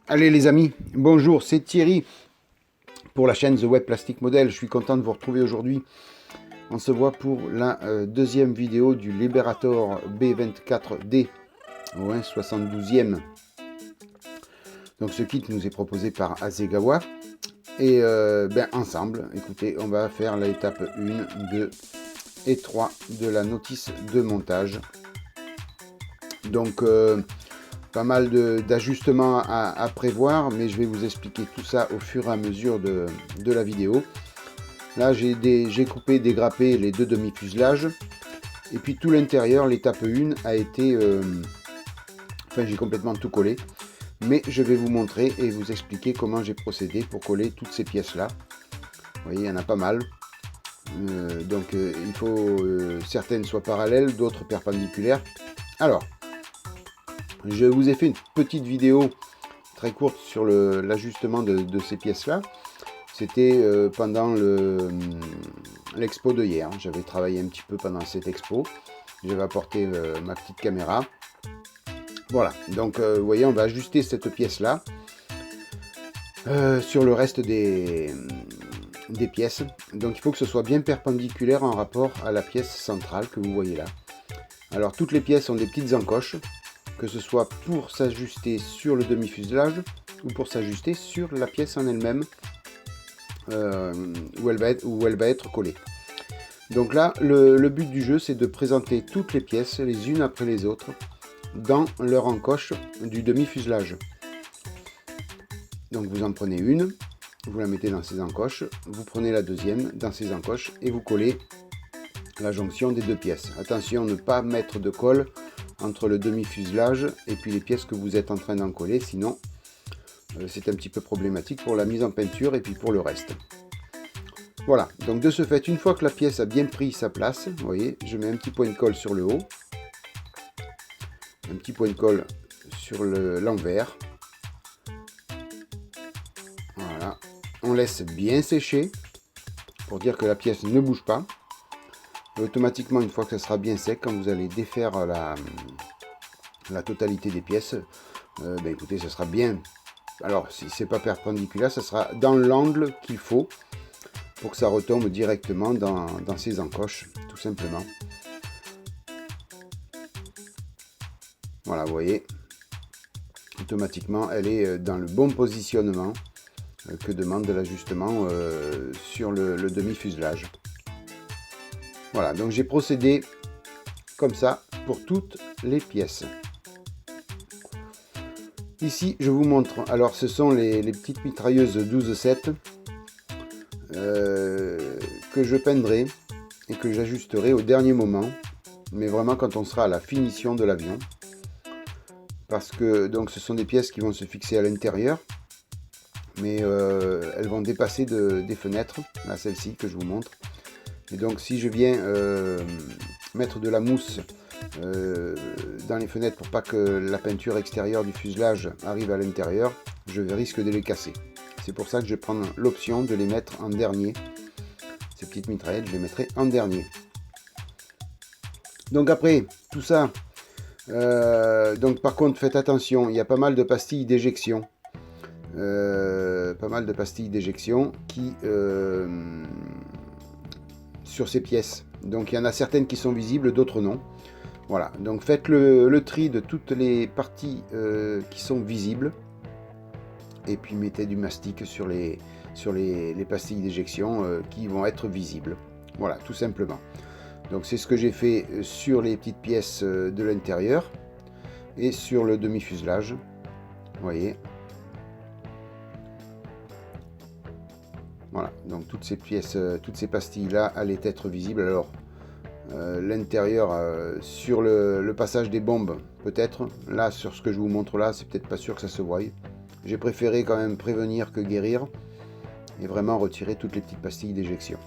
Allez les amis, bonjour, c'est Thierry pour la chaîne The Web Plastic Model. Je suis content de vous retrouver aujourd'hui. On se voit pour la deuxième vidéo du Liberator B24D au 1/72e. Donc ce kit nous est proposé par Hasegawa. Et ensemble, écoutez, on va faire l'étape 1, 2 et 3 de la notice de montage. Donc pas mal d'ajustements à prévoir, mais je vais vous expliquer tout ça au fur et à mesure de la vidéo. Là, j'ai coupé, dégrappé les deux demi-fuselages. Et puis tout l'intérieur, l'étape 1 a été... j'ai complètement tout collé. Mais je vais vous montrer et vous expliquer comment j'ai procédé pour coller toutes ces pièces-là. Vous voyez, il y en a pas mal. Il faut certaines soient parallèles, d'autres perpendiculaires. Alors, je vous ai fait une petite vidéo très courte sur l'ajustement de ces pièces-là. C'était pendant l'expo de hier. J'avais travaillé un petit peu pendant cette expo. J'avais apporté ma petite caméra. Voilà, donc vous voyez, on va ajuster cette pièce-là sur le reste des pièces. Donc il faut que ce soit bien perpendiculaire en rapport à la pièce centrale que vous voyez là. Alors toutes les pièces ont des petites encoches, que ce soit pour s'ajuster sur le demi-fuselage ou pour s'ajuster sur la pièce en elle-même où elle va être collée. Donc là, le but du jeu, c'est de présenter toutes les pièces les unes après les autres dans leur encoche du demi-fuselage. Donc vous en prenez une, vous la mettez dans ces encoches, vous prenez la deuxième dans ces encoches et vous collez la jonction des deux pièces. Attention, ne pas mettre de colle entre le demi-fuselage et puis les pièces que vous êtes en train d'en coller, sinon c'est un petit peu problématique pour la mise en peinture et puis pour le reste. Voilà, donc de ce fait, une fois que la pièce a bien pris sa place, vous voyez, je mets un petit point de colle sur le haut, un petit point de colle sur l'envers. Voilà, on laisse bien sécher pour dire que la pièce ne bouge pas. Et automatiquement, une fois que ça sera bien sec, quand vous allez défaire la totalité des pièces, écoutez, ça sera bien. Alors, si c'est pas perpendiculaire, ça sera dans l'angle qu'il faut pour que ça retombe directement dans ces encoches, tout simplement. Voilà, vous voyez, automatiquement, elle est dans le bon positionnement que demande l'ajustement sur le demi-fuselage. Voilà, donc j'ai procédé comme ça pour toutes les pièces. Ici, je vous montre, alors ce sont les petites mitrailleuses 12-7 que je peindrai et que j'ajusterai au dernier moment, mais vraiment quand on sera à la finition de l'avion. Parce que donc ce sont des pièces qui vont se fixer à l'intérieur, mais elles vont dépasser des fenêtres, là celle-ci que je vous montre. Et donc si je viens mettre de la mousse dans les fenêtres pour pas que la peinture extérieure du fuselage arrive à l'intérieur, je risque de les casser. C'est pour ça que je vais prendre l'option de les mettre en dernier. Ces petites mitraillettes, je les mettrai en dernier. Donc après tout ça, donc par contre faites attention, il y a pas mal de pastilles d'éjection. Qui sur ces pièces. Donc il y en a certaines qui sont visibles, d'autres non. Voilà, donc faites le tri de toutes les parties qui sont visibles. Et puis mettez du mastic sur les pastilles d'éjection qui vont être visibles. Voilà, tout simplement. Donc c'est ce que j'ai fait sur les petites pièces de l'intérieur et sur le demi-fuselage. Vous voyez. Voilà, donc toutes ces pièces, toutes ces pastilles-là allaient être visibles. Alors, l'intérieur, sur le passage des bombes, peut-être. Là, sur ce que je vous montre là, c'est peut-être pas sûr que ça se voie. J'ai préféré quand même prévenir que guérir et vraiment retirer toutes les petites pastilles d'éjection.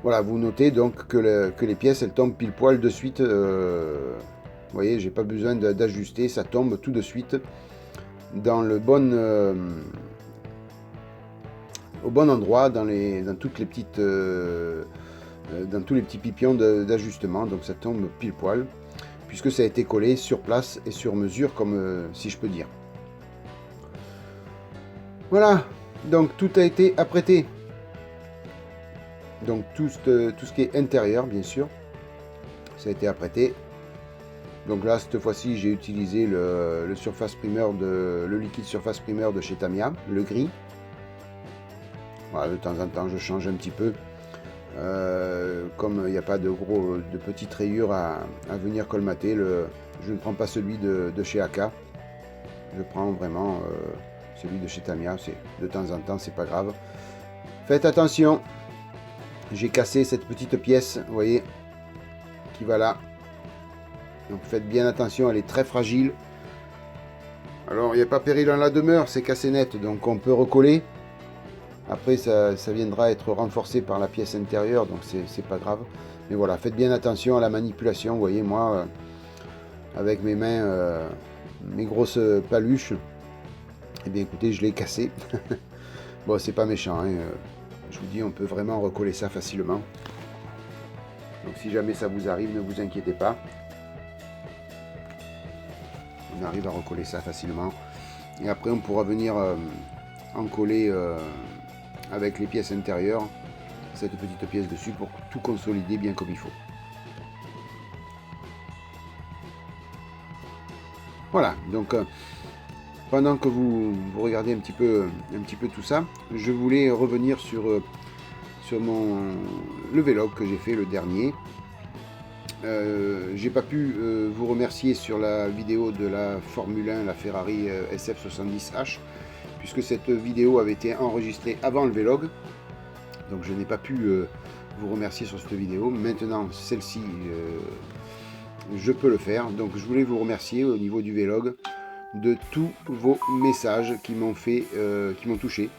Voilà, vous notez donc que les pièces, elles tombent pile poil de suite. Vous voyez, j'ai pas besoin d'ajuster, ça tombe tout de suite dans le bon... au bon endroit dans toutes les petites dans tous les petits pipions d'ajustement, donc ça tombe pile poil puisque ça a été collé sur place et sur mesure, comme si je peux dire. Voilà, donc tout a été apprêté. Donc tout ce qui est intérieur, bien sûr, ça a été apprêté. Donc là, cette fois-ci, j'ai utilisé le surface primer le liquide surface primaire de chez Tamiya, le gris. Voilà, de temps en temps, je change un petit peu. Comme il n'y a pas de petites rayures à venir colmater, je ne prends pas celui de chez Aka. Je prends vraiment celui de chez Tamiya. De temps en temps, c'est pas grave. Faites attention. J'ai cassé cette petite pièce, vous voyez, qui va là. Donc faites bien attention, elle est très fragile. Alors il n'y a pas péril en la demeure, c'est cassé net, donc on peut recoller. Après ça viendra être renforcé par la pièce intérieure, donc c'est pas grave. Mais voilà, faites bien attention à la manipulation. Vous voyez, moi, avec mes mains, mes grosses paluches, et bien écoutez, je l'ai cassé. Bon, c'est pas méchant, hein. Je vous dis, on peut vraiment recoller ça facilement. Donc si jamais ça vous arrive, ne vous inquiétez pas. On arrive à recoller ça facilement. Et après, on pourra venir en coller avec les pièces intérieures, cette petite pièce dessus, pour tout consolider bien comme il faut. Voilà, donc pendant que vous regardez un petit peu tout ça, je voulais revenir sur le vlog que j'ai fait, le dernier. J'ai pas pu vous remercier sur la vidéo de la Formule 1, la Ferrari SF70H, puisque cette vidéo avait été enregistrée avant le vlog, donc je n'ai pas pu vous remercier sur cette vidéo. Maintenant, celle-ci, je peux le faire. Donc je voulais vous remercier au niveau du vlog de tous vos messages qui m'ont touché,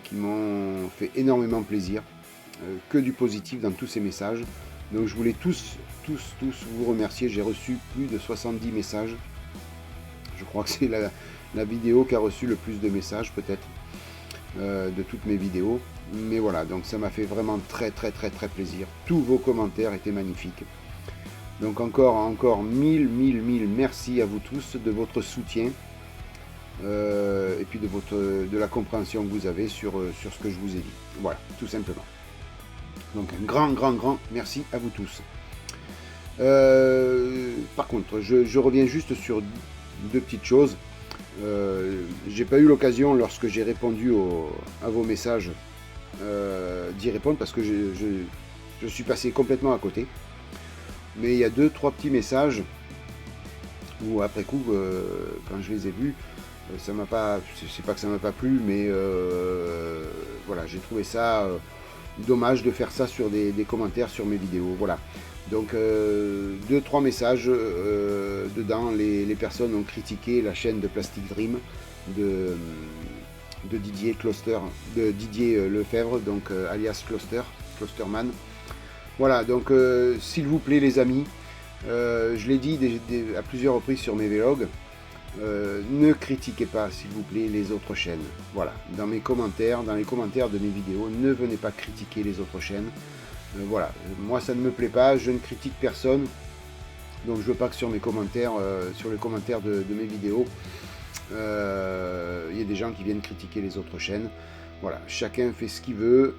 qui m'ont fait énormément plaisir, que du positif dans tous ces messages. Donc je voulais tous vous remercier. J'ai reçu plus de 70 messages. Je crois que c'est la vidéo qui a reçu le plus de messages peut-être de toutes mes vidéos. Mais voilà, donc ça m'a fait vraiment très plaisir. Tous vos commentaires étaient magnifiques. Donc encore mille merci à vous tous de votre soutien et puis de la compréhension que vous avez sur ce que je vous ai dit. Voilà, tout simplement. Donc un grand merci à vous tous. Par contre, je reviens juste sur deux petites choses. J'ai pas eu l'occasion, lorsque j'ai répondu à vos messages, d'y répondre parce que je suis passé complètement à côté. Mais il y a 2-3 petits messages où après coup, quand je les ai vus, ça m'a pas, c'est pas que ça m'a pas plu, mais voilà, j'ai trouvé ça dommage de faire ça sur des commentaires sur mes vidéos. Voilà. Donc 2-3 messages dedans, les personnes ont critiqué la chaîne de Plastic Dream de Didier Lefebvre, donc alias Clusterman. Voilà, donc s'il vous plaît les amis, je l'ai dit à plusieurs reprises sur mes vlogs, ne critiquez pas s'il vous plaît les autres chaînes. Voilà, dans les commentaires de mes vidéos, ne venez pas critiquer les autres chaînes. Voilà, moi ça ne me plaît pas, je ne critique personne, donc je veux pas que sur mes commentaires, sur les commentaires de mes vidéos, il y ait des gens qui viennent critiquer les autres chaînes. Voilà, chacun fait ce qu'il veut.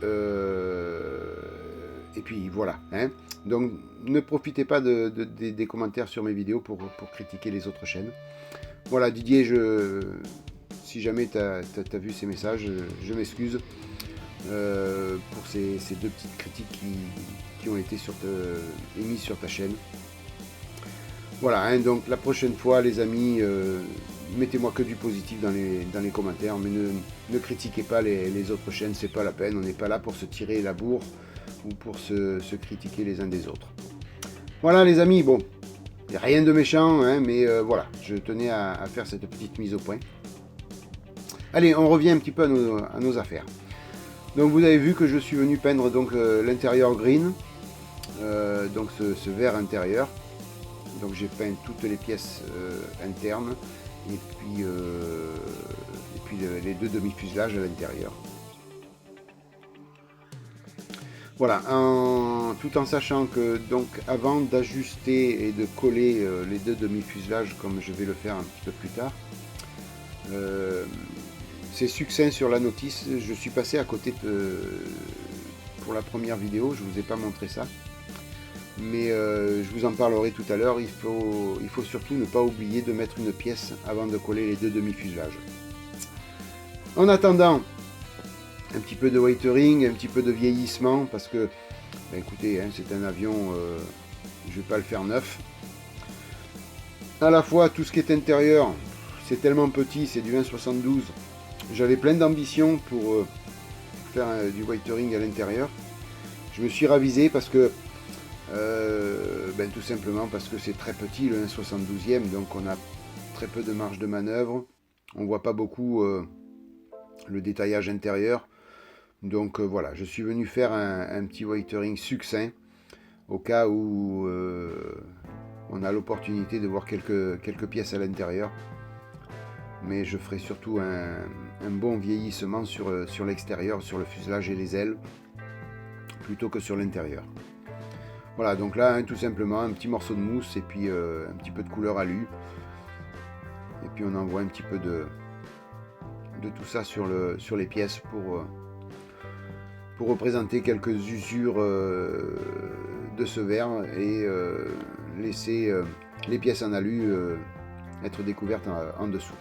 Et puis voilà, hein. Donc ne profitez pas des commentaires sur mes vidéos pour critiquer les autres chaînes. Voilà Didier, si jamais tu as vu ces messages, je m'excuse pour ces deux petites critiques qui ont été émises sur ta chaîne. Voilà, hein, donc la prochaine fois les amis, mettez-moi que du positif dans les commentaires, mais ne critiquez pas les autres chaînes, c'est pas la peine, on n'est pas là pour se tirer la bourre ou pour se critiquer les uns des autres. Voilà les amis, bon, il n'y a rien de méchant, hein, mais voilà, je tenais à faire cette petite mise au point. Allez, on revient un petit peu à nos affaires. Donc vous avez vu que je suis venu peindre donc l'intérieur green, donc ce vert intérieur. Donc j'ai peint toutes les pièces internes et puis les deux demi-fuselages à l'intérieur. Voilà, tout en sachant que donc avant d'ajuster et de coller les deux demi-fuselages comme je vais le faire un petit peu plus tard, c'est succinct sur la notice. Je suis passé à côté pour la première vidéo, je ne vous ai pas montré ça. Mais je vous en parlerai tout à l'heure. Il faut surtout ne pas oublier de mettre une pièce avant de coller les deux demi-fuselages. En attendant, un petit peu de waitering, un petit peu de vieillissement, parce que, ben écoutez, hein, c'est un avion, je ne vais pas le faire neuf. À la fois, tout ce qui est intérieur, c'est tellement petit, c'est du 1,72. J'avais plein d'ambition pour faire du waitering à l'intérieur. Je me suis ravisé parce que, ben, tout simplement parce que c'est très petit, le 1,72e, donc on a très peu de marge de manœuvre. On ne voit pas beaucoup le détaillage intérieur. Donc voilà, je suis venu faire un petit waitering succinct au cas où on a l'opportunité de voir quelques pièces à l'intérieur. Mais je ferai surtout un bon vieillissement sur l'extérieur, sur le fuselage et les ailes, plutôt que sur l'intérieur. Voilà, donc là, hein, tout simplement, un petit morceau de mousse et puis un petit peu de couleur alu. Et puis on envoie un petit peu de tout ça sur les pièces pour représenter quelques usures de ce verre et laisser les pièces en alu être découvertes en dessous.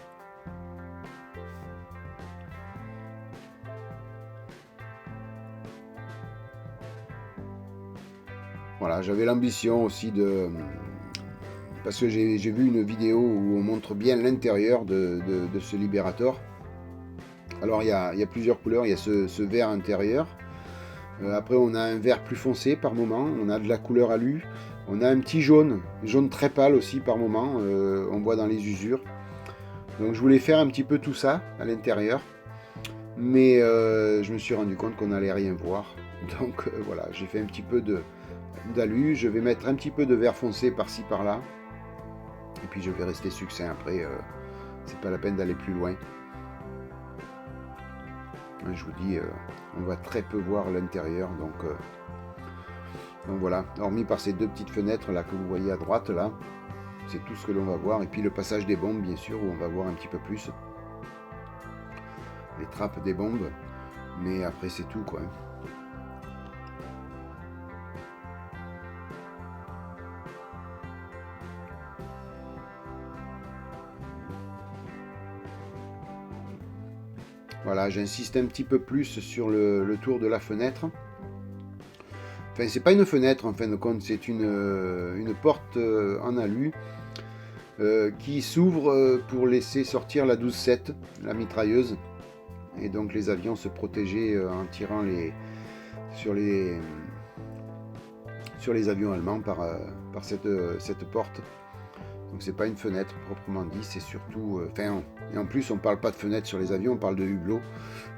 Voilà, j'avais l'ambition aussi parce que j'ai vu une vidéo où on montre bien l'intérieur de ce Liberator. Alors il y a plusieurs couleurs, il y a ce vert intérieur. Après on a un vert plus foncé par moment, on a de la couleur alu, on a un petit jaune très pâle aussi par moment, on voit dans les usures. Donc je voulais faire un petit peu tout ça à l'intérieur, mais je me suis rendu compte qu'on n'allait rien voir. Donc voilà, j'ai fait un petit peu d'alu, je vais mettre un petit peu de vert foncé par-ci par-là, et puis je vais rester succinct après, c'est pas la peine d'aller plus loin. Je vous dis, on va très peu voir l'intérieur, donc voilà, hormis par ces deux petites fenêtres là que vous voyez à droite là, c'est tout ce que l'on va voir, et puis le passage des bombes bien sûr, où on va voir un petit peu plus les trappes des bombes, mais après c'est tout quoi. Voilà, j'insiste un petit peu plus sur le tour de la fenêtre. Enfin, c'est pas une fenêtre en fin de compte, c'est une porte en alu qui s'ouvre pour laisser sortir la 12-7, la mitrailleuse. Et donc les avions se protéger en tirant sur les avions allemands par cette porte. Donc c'est pas une fenêtre proprement dit, c'est surtout... et en plus on parle pas de fenêtre sur les avions, on parle de hublot.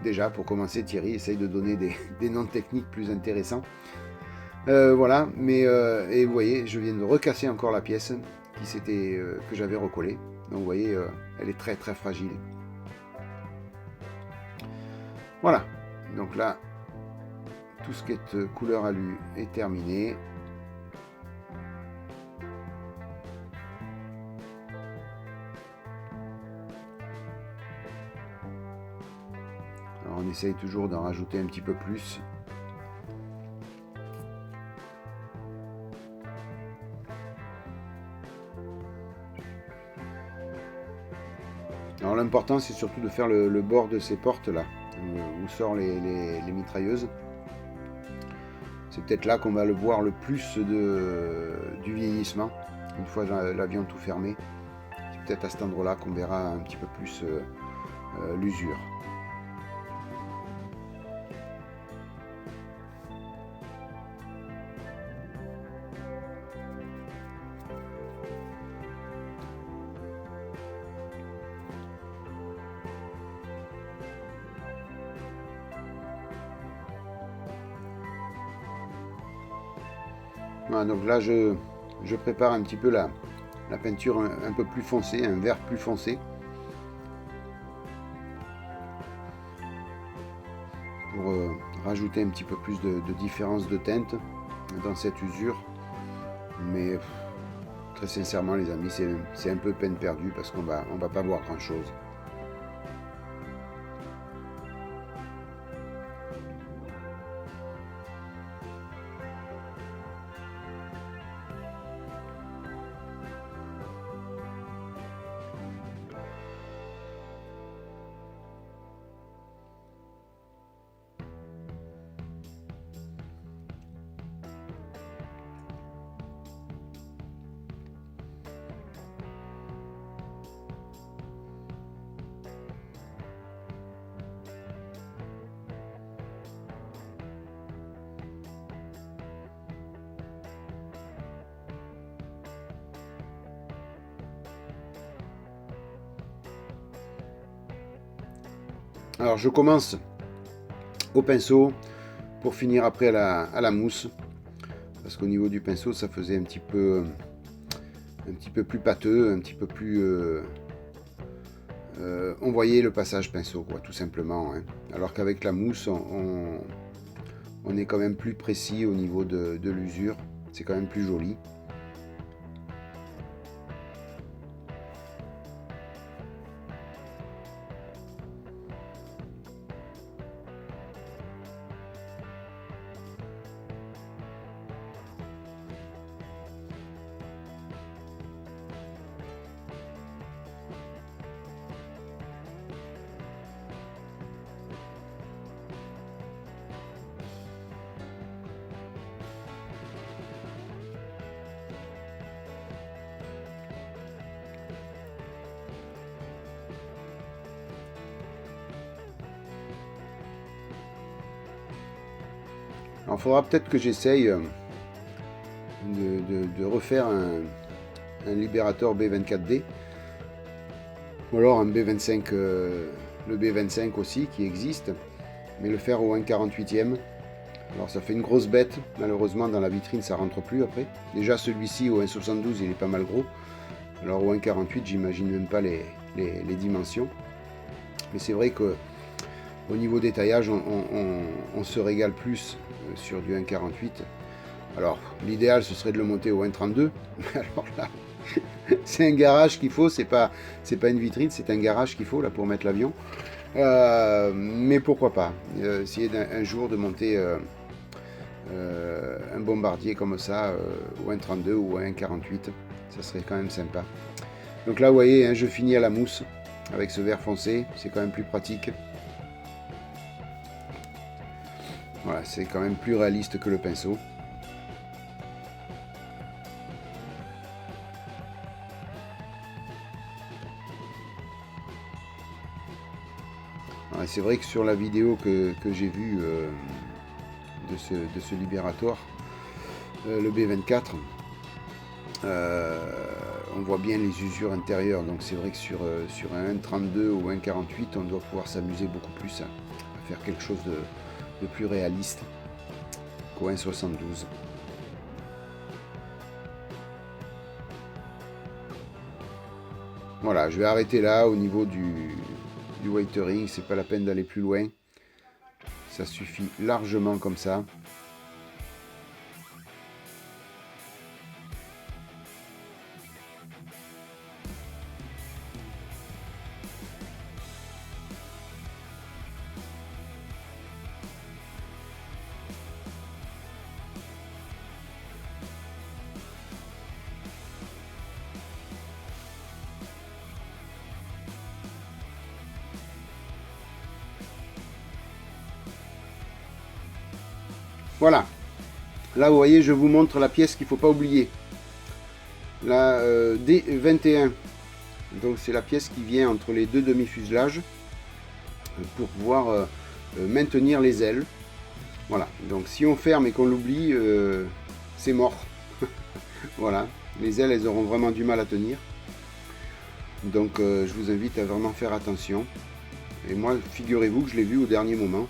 Déjà pour commencer, Thierry essaye de donner des noms techniques plus intéressants. Voilà, mais et vous voyez, je viens de recasser encore la pièce que j'avais recollée. Donc vous voyez, elle est très très fragile. Voilà, donc là, tout ce qui est couleur alu est terminé. Alors on essaye toujours d'en rajouter un petit peu plus. Alors l'important c'est surtout de faire le bord de ces portes là, où sortent les mitrailleuses. C'est peut-être là qu'on va le voir le plus du vieillissement, une fois l'avion tout fermé. C'est peut-être à cet endroit-là qu'on verra un petit peu plus l'usure. Voilà, donc là je prépare un petit peu la peinture un peu plus foncée, un vert plus foncé, pour rajouter un petit peu plus de différence de teinte dans cette usure. Mais très sincèrement les amis, c'est un peu peine perdue parce qu'on va pas voir grand chose. Alors je commence au pinceau pour finir après à la mousse. Parce qu'au niveau du pinceau, ça faisait un petit peu plus pâteux, un petit peu plus... on voyait le passage pinceau, quoi, tout simplement. Hein. Alors qu'avec la mousse, on est quand même plus précis au niveau de l'usure. C'est quand même plus joli. Alors, il faudra peut-être que j'essaye de refaire un libérateur B24D. Ou alors un B25, le B25 aussi qui existe. Mais le faire au 1/48e. Alors ça fait une grosse bête. Malheureusement dans la vitrine ça rentre plus après. Déjà celui-ci au 1/72 il est pas mal gros. Alors au 1/48 j'imagine même pas les dimensions. Mais c'est vrai que au niveau détaillage, on se régale plus sur du 1/48. Alors, l'idéal, ce serait de le monter au 1/32. Alors là, c'est un garage qu'il faut, c'est pas une vitrine, c'est un garage qu'il faut là pour mettre l'avion. Mais pourquoi pas essayer un jour de monter un bombardier comme ça au 1/32 ou au 1/48. Ça serait quand même sympa. Donc là, vous voyez, hein, je finis à la mousse avec ce vert foncé. C'est quand même plus pratique. Voilà, c'est quand même plus réaliste que le pinceau. C'est vrai que sur la vidéo que j'ai vue de ce libératoire, le B24, on voit bien les usures intérieures. Donc c'est vrai que sur un 1/32 ou un 1/48, on doit pouvoir s'amuser beaucoup plus à faire quelque chose de plus réaliste qu'au 1/72. Voilà, je vais arrêter là au niveau du whitering, c'est pas la peine d'aller plus loin. Ça suffit largement comme ça. Voilà, là vous voyez, je vous montre la pièce qu'il ne faut pas oublier. La D21, donc c'est la pièce qui vient entre les deux demi-fuselages pour pouvoir maintenir les ailes. Voilà, donc si on ferme et qu'on l'oublie, c'est mort. Voilà, les ailes, elles auront vraiment du mal à tenir. Donc je vous invite à vraiment faire attention. Et moi, figurez-vous que je l'ai vue au dernier moment.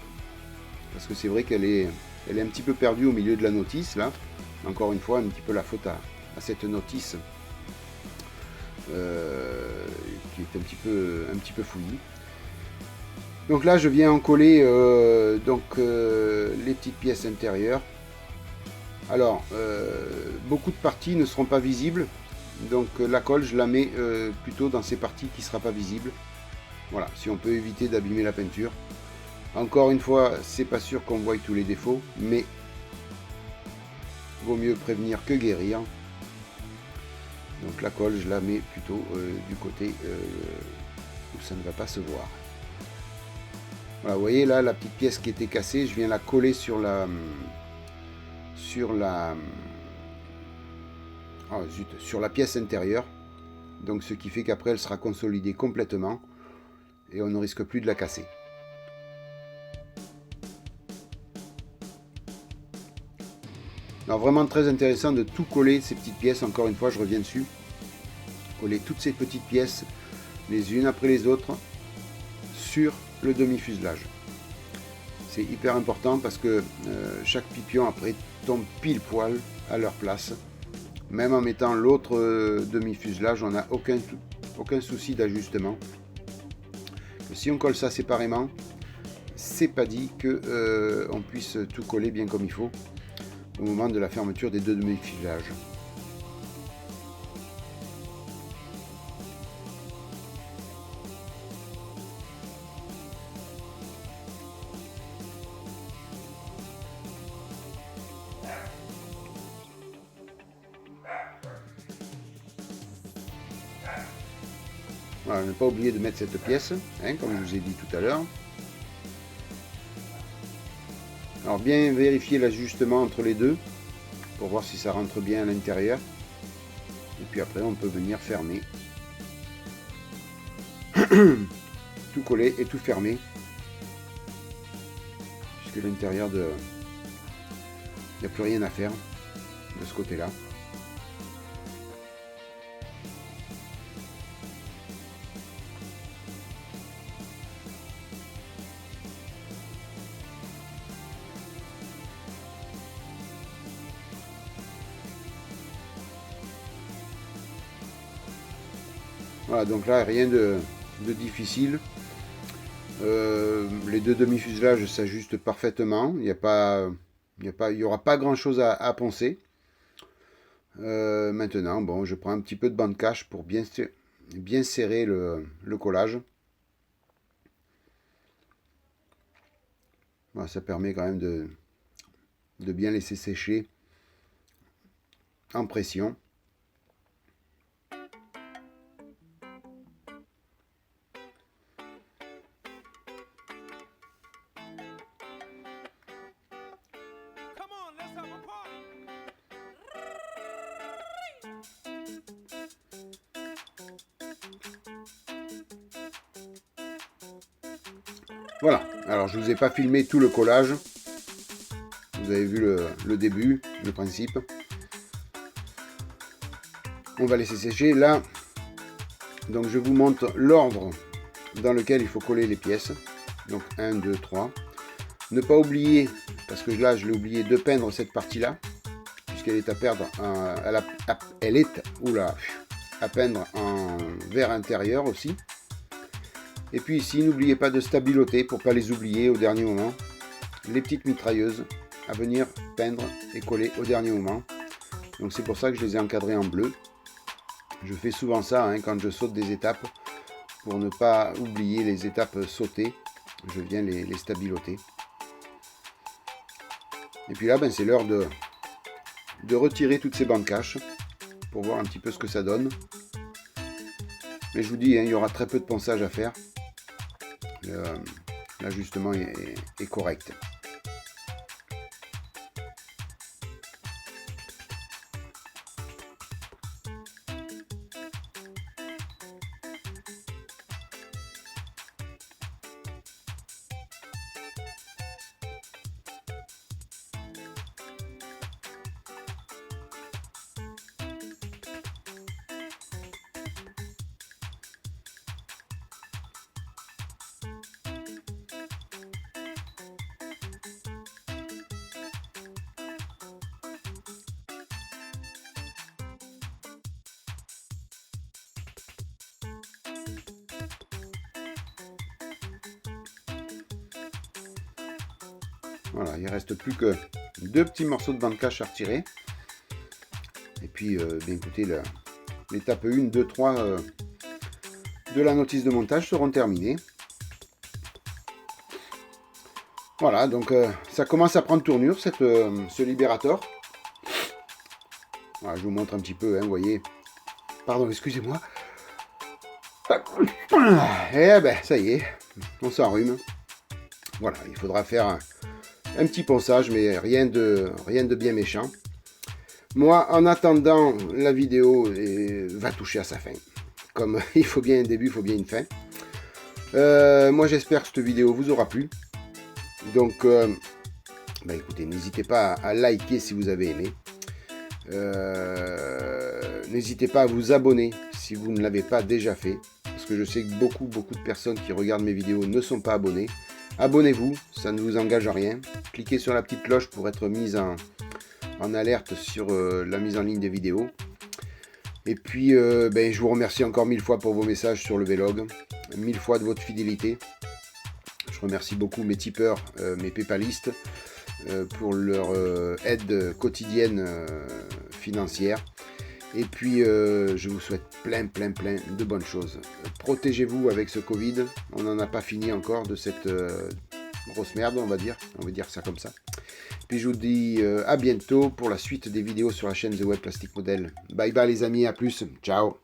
Parce que c'est vrai qu'elle est un petit peu perdue au milieu de la notice, là. Encore une fois, un petit peu la faute à cette notice qui est un petit peu fouillie. Donc là, je viens en coller les petites pièces intérieures. Alors, beaucoup de parties ne seront pas visibles. Donc la colle, je la mets plutôt dans ces parties qui ne seront pas visibles. Voilà, si on peut éviter d'abîmer la peinture. Encore une fois, c'est pas sûr qu'on voie tous les défauts, mais vaut mieux prévenir que guérir. Donc la colle, je la mets plutôt du côté où ça ne va pas se voir. Voilà, vous voyez là, la petite pièce qui était cassée, je viens la coller sur la pièce intérieure. Donc ce qui fait qu'après elle sera consolidée complètement et on ne risque plus de la casser. Alors vraiment très intéressant de tout coller ces petites pièces, encore une fois je reviens dessus. Coller toutes ces petites pièces les unes après les autres sur le demi-fuselage. C'est hyper important parce que chaque pipion après tombe pile poil à leur place. Même en mettant l'autre demi-fuselage, on n'a aucun souci d'ajustement. Si on colle ça séparément, c'est pas dit que on puisse tout coller bien comme il faut au moment de la fermeture des deux demi-fuselages. Voilà, ne pas oublier de mettre cette pièce, hein, comme je vous ai dit tout à l'heure. Alors bien vérifier l'ajustement entre les deux pour voir si ça rentre bien à l'intérieur. Et puis après on peut venir fermer. Tout coller et tout fermer. Puisque l'intérieur de... Il n'y a plus rien à faire de ce côté-là. Voilà, donc là, rien de difficile. Les deux demi-fuselages s'ajustent parfaitement. Il y aura pas grand-chose à poncer. Maintenant, bon, je prends un petit peu de bande cache pour bien serrer le collage. Voilà, ça permet quand même de bien laisser sécher en pression. Voilà, alors je ne vous ai pas filmé tout le collage. Vous avez vu le début, le principe. On va laisser sécher là. Donc je vous montre l'ordre dans lequel il faut coller les pièces. Donc 1, 2, 3. Ne pas oublier, parce que là je l'ai oublié, de peindre cette partie-là. Puisqu'elle est à perdre, elle est à peindre en vert intérieur aussi. Et puis ici, n'oubliez pas de stabiloter pour ne pas les oublier au dernier moment. Les petites mitrailleuses à venir peindre et coller au dernier moment. Donc c'est pour ça que je les ai encadrées en bleu. Je fais souvent ça hein, quand je saute des étapes. Pour ne pas oublier les étapes sautées, je viens les stabiloter. Et puis là, c'est l'heure de retirer toutes ces bandes caches pour voir un petit peu ce que ça donne. Mais je vous dis, hein, il y aura très peu de ponçage à faire. L'ajustement est correct. Voilà, il ne reste plus que deux petits morceaux de bande cache à retirer. Et puis, bien écoutez, l'étape 1, 2, 3 de la notice de montage seront terminées. Voilà, donc ça commence à prendre tournure, ce libérateur. Voilà, je vous montre un petit peu, hein, vous voyez. Pardon, excusez-moi. Et ben, ça y est, on s'enrhume. Voilà, il faudra faire un petit ponçage, mais rien de bien méchant. Moi, en attendant, la vidéo va toucher à sa fin. Comme il faut bien un début, il faut bien une fin. Moi, j'espère que cette vidéo vous aura plu. Donc, écoutez, n'hésitez pas à liker si vous avez aimé. N'hésitez pas à vous abonner si vous ne l'avez pas déjà fait. Parce que je sais que beaucoup de personnes qui regardent mes vidéos ne sont pas abonnées. Abonnez-vous, ça ne vous engage à rien. Cliquez sur la petite cloche pour être mise en alerte sur la mise en ligne des vidéos. Et puis, je vous remercie encore 1000 fois pour vos messages sur le Vlog, 1000 fois de votre fidélité. Je remercie beaucoup mes tipeurs, mes paypalistes, pour leur aide quotidienne financière. Et puis, je vous souhaite plein de bonnes choses. Protégez-vous avec ce Covid. On n'en a pas fini encore de cette grosse merde, on va dire ça comme ça. Puis je vous dis à bientôt pour la suite des vidéos sur la chaîne The Web Plastic Model. Bye bye les amis, à plus, ciao.